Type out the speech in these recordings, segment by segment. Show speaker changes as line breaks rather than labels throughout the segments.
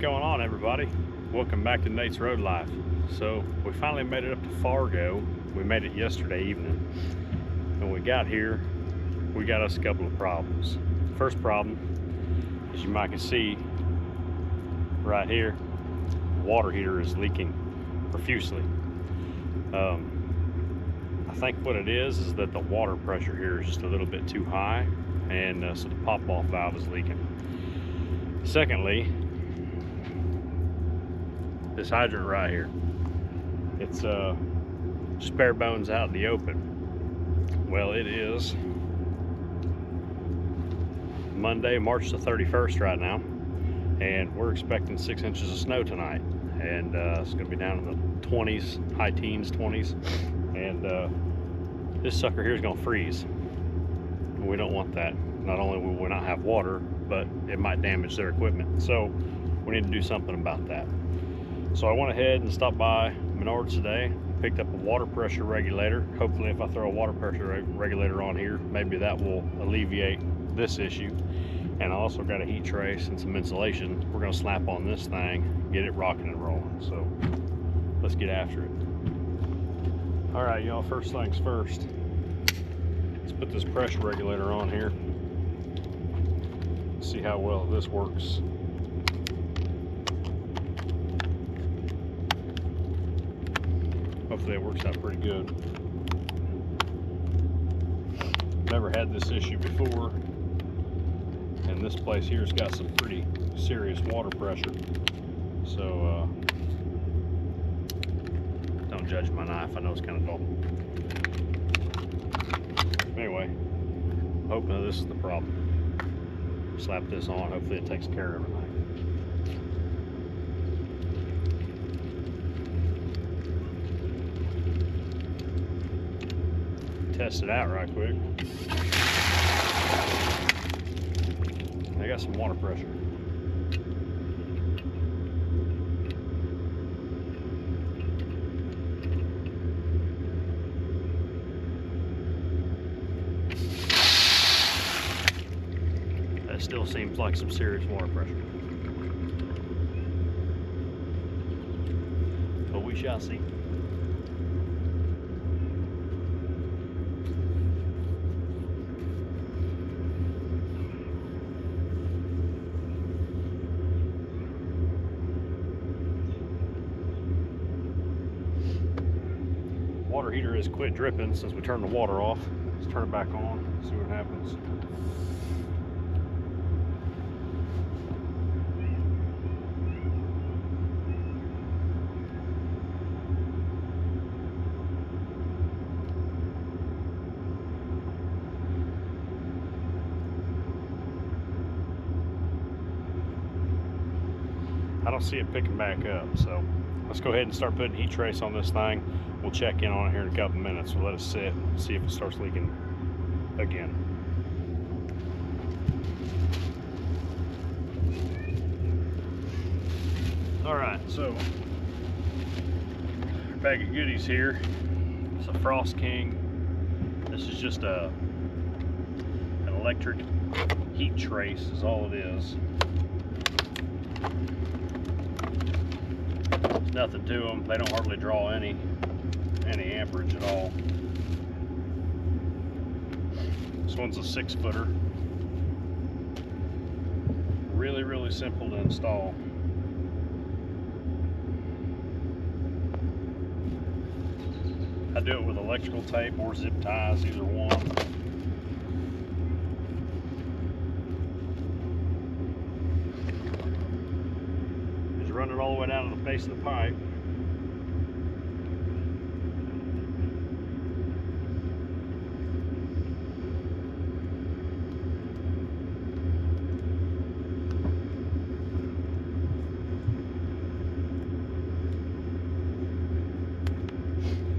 going on, everybody? Welcome back to Nate's Road Life. So we finally made it up to Fargo. We made it yesterday evening. When we got here, we got us a couple of problems. First problem, as you might can see right here, the water heater is leaking profusely. I think what it is that the water pressure here is just a little bit too high, and so the pop-off valve is leaking. Secondly, this hydrant right here, it's just bare bones out in the open. Well, it is Monday, March the 31st right now, and we're expecting 6 inches of snow tonight, and it's going to be down in the 20s, high teens, 20s, and this sucker here is going to freeze. We don't want that. Not only will we not have water, but it might damage their equipment, so we need to do something about that. So I went ahead and stopped by Menards today, picked up a water pressure regulator. Hopefully if I throw a water pressure regulator on here, maybe that will alleviate this issue. And I also got a heat trace and some insulation we're gonna slap on this thing, get it rocking and rolling. So let's get after it. All right, y'all, first things first. Let's put this pressure regulator on here. See how well this works. Hopefully it works out pretty good. Never had this issue before, and this place here's got some pretty serious water pressure. So don't judge my knife. I know it's kind of dull. Anyway, I'm hoping that this is the problem. Slap this on. Hopefully it takes care of everything. Test it out right quick. I got some water pressure. That still seems like some serious water pressure, but we shall see. Water heater has quit dripping since we turned the water off. Let's turn it back on, see what happens. I don't see it picking back up, so let's go ahead and start putting heat trace on this thing. We'll check in on it here in a couple minutes. We'll let it sit, see if it starts leaking again. All right, so bag of goodies here. It's a Frost King. This is just an electric heat trace is all it is. There's nothing to them. They don't hardly draw any amperage at all. This one's a 6-footer. Really simple to install. I do it with electrical tape or zip ties, either one. Just run it all the way down to the base of the pipe.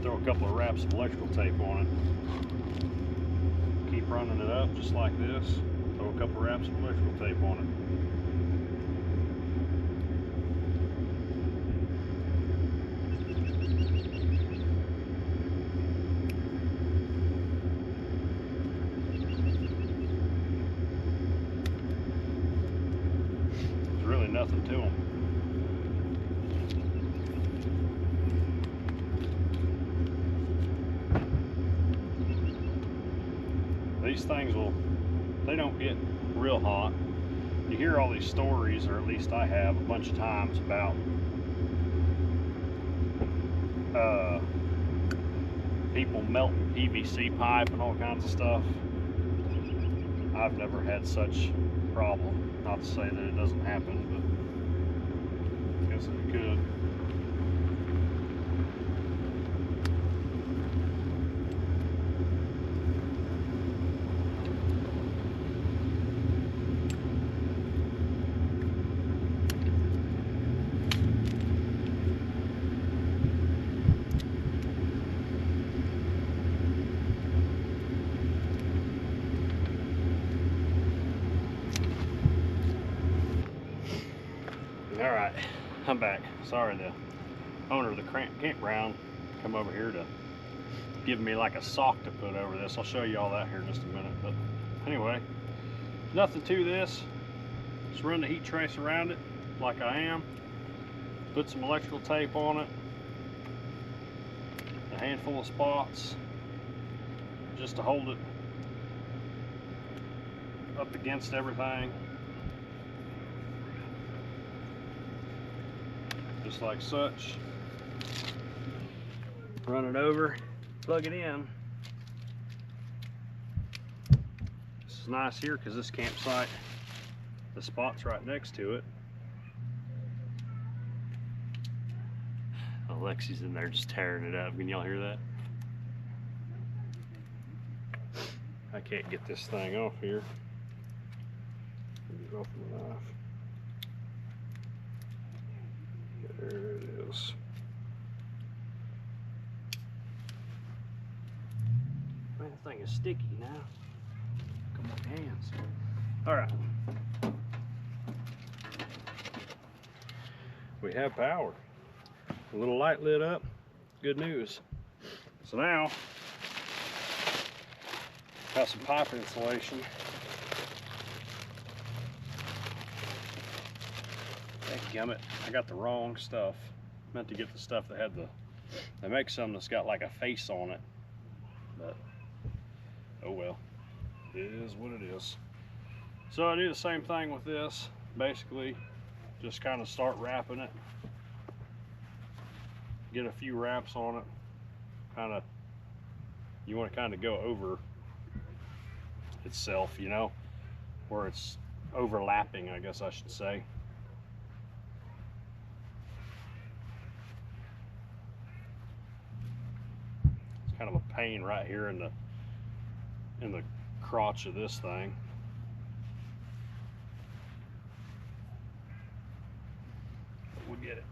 Throw a couple of wraps of electrical tape on it. Keep running it up just like this. Throw a couple of wraps of electrical tape on it. There's really nothing to them. these things they don't get real hot. You hear all these stories, or at least I have a bunch of times, about people melting PVC pipe and all kinds of stuff. I've never had such problem. Not to say that it doesn't happen, but I guess it could. All right, I'm back. Sorry, the owner of the campground come over here to give me like a sock to put over this. I'll show you all that here in just a minute. But anyway, nothing to this. Just run the heat trace around it like I am. Put some electrical tape on it. A handful of spots just to hold it up against everything. Just like such. Run it over, plug it in. This is nice here because this campsite, the spot's right next to it. Alexi's in there just tearing it up. Can y'all hear that? I can't get this thing off here. Get it off the knife. There it is. Man, this thing is sticky now. Come on, hands. All right. We have power. A little light lit up. Good news. So now, got some pipe insulation. Gummit, I got the wrong stuff. Meant to get the stuff that had they make some that's got like a face on it, but oh well, it is what it is. So I do the same thing with this. Basically, just kind of start wrapping it, get a few wraps on it. You want to kind of go over itself, you know, where it's overlapping, I guess I should say. Kind of a pain right here in the crotch of this thing. But we'll get it.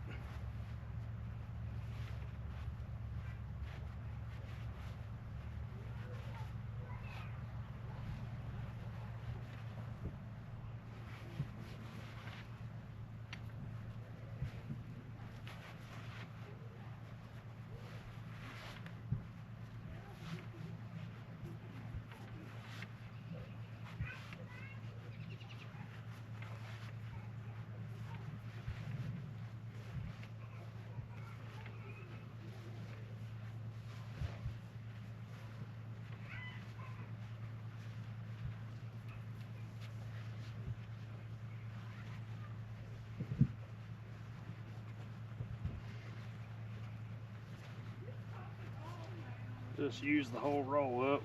Just use the whole roll up.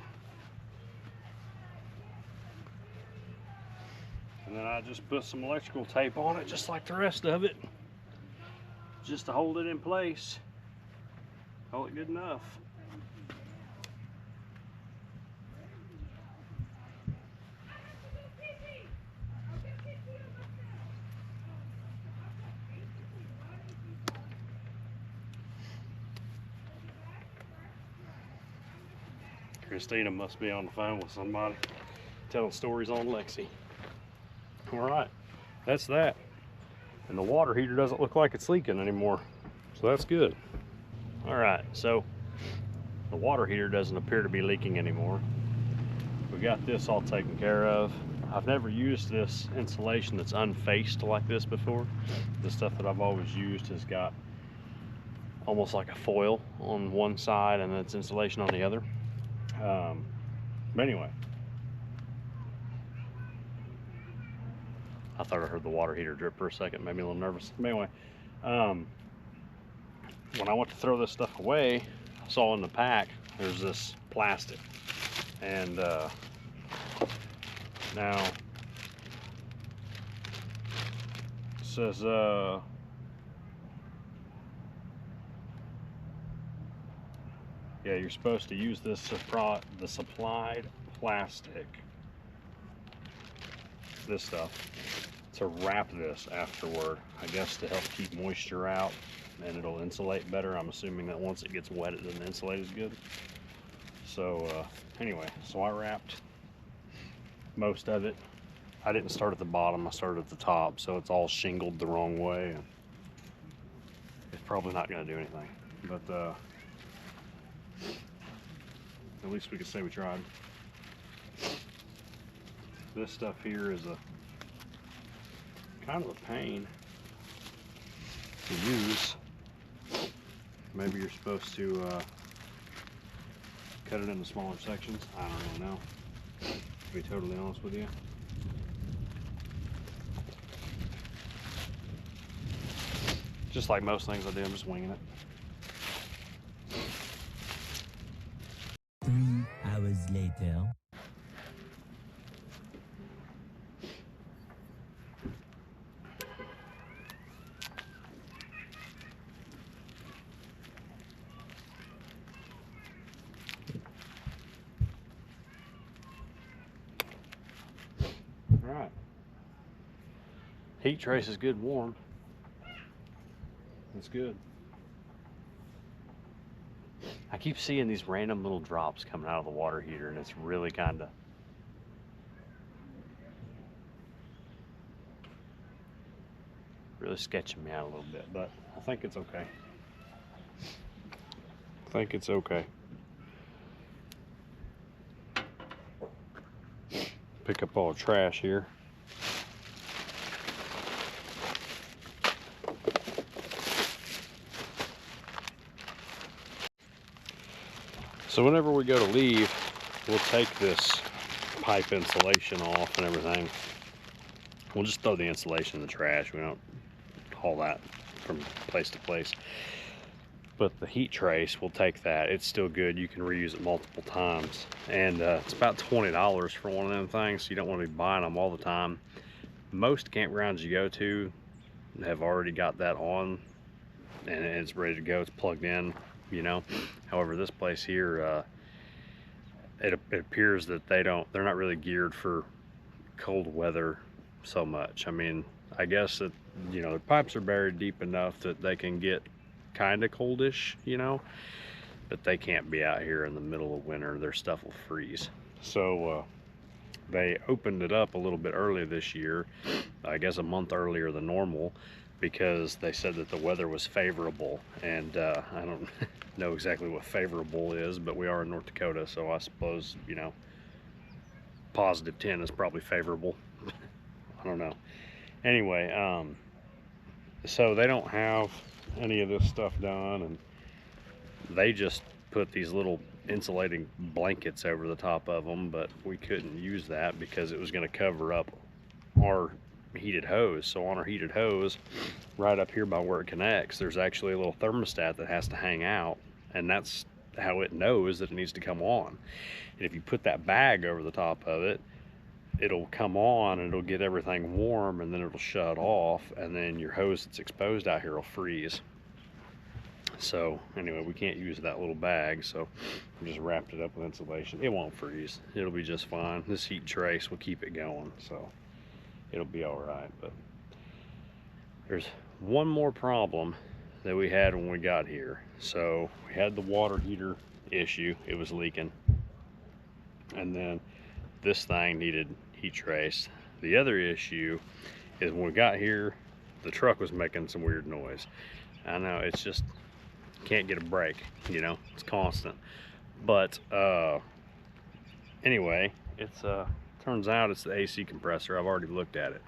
And then I just put some electrical tape on it just like the rest of it, just to hold it in place. Hold it good enough. Christina must be on the phone with somebody telling stories on Lexi. All right, that's that. And the water heater doesn't look like it's leaking anymore, so that's good. All right, so the water heater doesn't appear to be leaking anymore. We got this all taken care of. I've never used this insulation that's unfaced like this before. The stuff that I've always used has got almost like a foil on one side and then it's insulation on the other. But anyway, I thought I heard the water heater drip for a second, made me a little nervous. But anyway, when I went to throw this stuff away, I saw in the pack there's this plastic, and now it says yeah, you're supposed to use the supplied plastic, this stuff, to wrap this afterward, I guess to help keep moisture out, and it'll insulate better. I'm assuming that once it gets wet, then the insulate is good. So anyway, so I wrapped most of it. I didn't start at the bottom, I started at the top, so it's all shingled the wrong way, and it's probably not going to do anything, but at least we could say we tried. This stuff here is a kind of a pain to use. Maybe you're supposed to cut it into smaller sections. I don't really know, to be totally honest with you. Just like most things I do, I'm just winging it.
3 hours later.
All right. Heat trace is good warm. That's good. I keep seeing these random little drops coming out of the water heater, and it's really kind of really sketching me out a little bit, but I think it's okay. I think it's okay. Pick up all the trash here. So whenever we go to leave, we'll take this pipe insulation off and everything. We'll just throw the insulation in the trash. We don't haul that from place to place. But the heat trace, we'll take that. It's still good. You can reuse it multiple times. And it's about $20 for one of them things, so you don't want to be buying them all the time. Most campgrounds you go to have already got that on, and it's ready to go. It's plugged in, you know. However, this place here, it appears that they're not really geared for cold weather so much. I mean, I guess that, you know, the pipes are buried deep enough that they can get kind of coldish, you know, but they can't be out here in the middle of winter. Their stuff will freeze. So they opened it up a little bit early this year, I guess a month earlier than normal, because they said that the weather was favorable. And I don't know exactly what favorable is, but we are in North Dakota, so I suppose, you know, positive 10 is probably favorable. I don't know. Anyway, so they don't have any of this stuff done, and they just put these little insulating blankets over the top of them, but we couldn't use that because it was going to cover up our heated hose. So on our heated hose, right up here by where it connects, there's actually a little thermostat that has to hang out, and that's how it knows that it needs to come on. And if you put that bag over the top of it, it'll come on and it'll get everything warm, and then it'll shut off, and then your hose that's exposed out here will freeze. So anyway, we can't use that little bag, so we just wrapped it up with insulation. It won't freeze. It'll be just fine. This heat trace will keep it going, so it'll be all right. But there's one more problem that we had when we got here. So we had the water heater issue. It was leaking, and then this thing needed heat trace. The other issue is when we got here, the truck was making some weird noise. I know, it's just can't get a break, you know, it's constant. But anyway, it's turns out it's the AC compressor. I've already looked at it.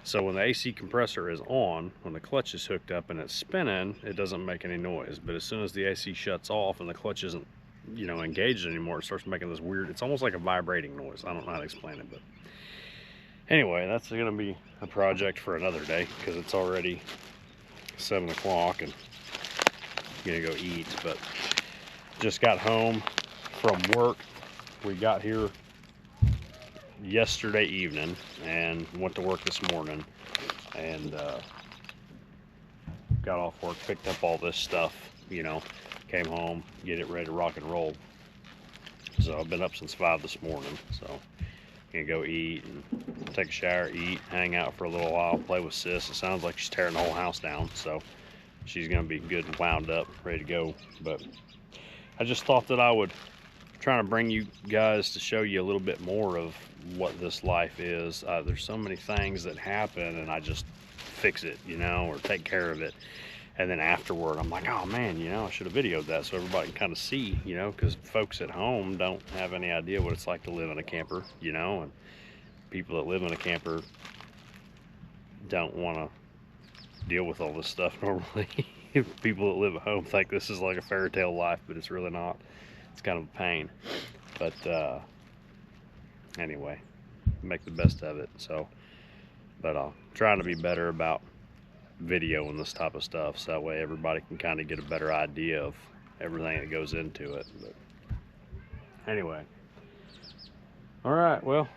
So when the AC compressor is on, when the clutch is hooked up and it's spinning, it doesn't make any noise. But as soon as the AC shuts off and the clutch isn't, you know, engaged anymore, it starts making this weird, it's almost like a vibrating noise. I don't know how to explain it, but Anyway, that's gonna be a project for another day because it's already 7 o'clock and I'm gonna go eat. But just got home from work. We got here yesterday evening and went to work this morning, and got off work, picked up all this stuff, you know, came home, get it ready to rock and roll. So I've been up since 5 this morning, so gonna go eat and take a shower, eat, hang out for a little while, play with Sis. It sounds like she's tearing the whole house down, so she's gonna be good and wound up, ready to go. But I just thought that I would try to bring you guys to show you a little bit more of what this life is. There's so many things that happen and I just fix it, you know, or take care of it. And then afterward, I'm like, oh man, you know, I should have videoed that so everybody can kind of see, you know, because folks at home don't have any idea what it's like to live in a camper, you know, and people that live in a camper don't want to deal with all this stuff normally. People that live at home think this is like a fairy tale life, but it's really not. It's kind of a pain. But anyway, make the best of it. So, but I'm trying to be better about videoing this type of stuff so that way everybody can kind of get a better idea of everything that goes into it. But anyway, all right, well,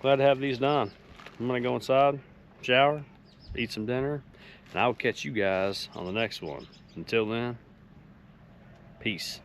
glad to have these done. I'm gonna go inside, shower, eat some dinner, and I'll catch you guys on the next one. Until then, peace.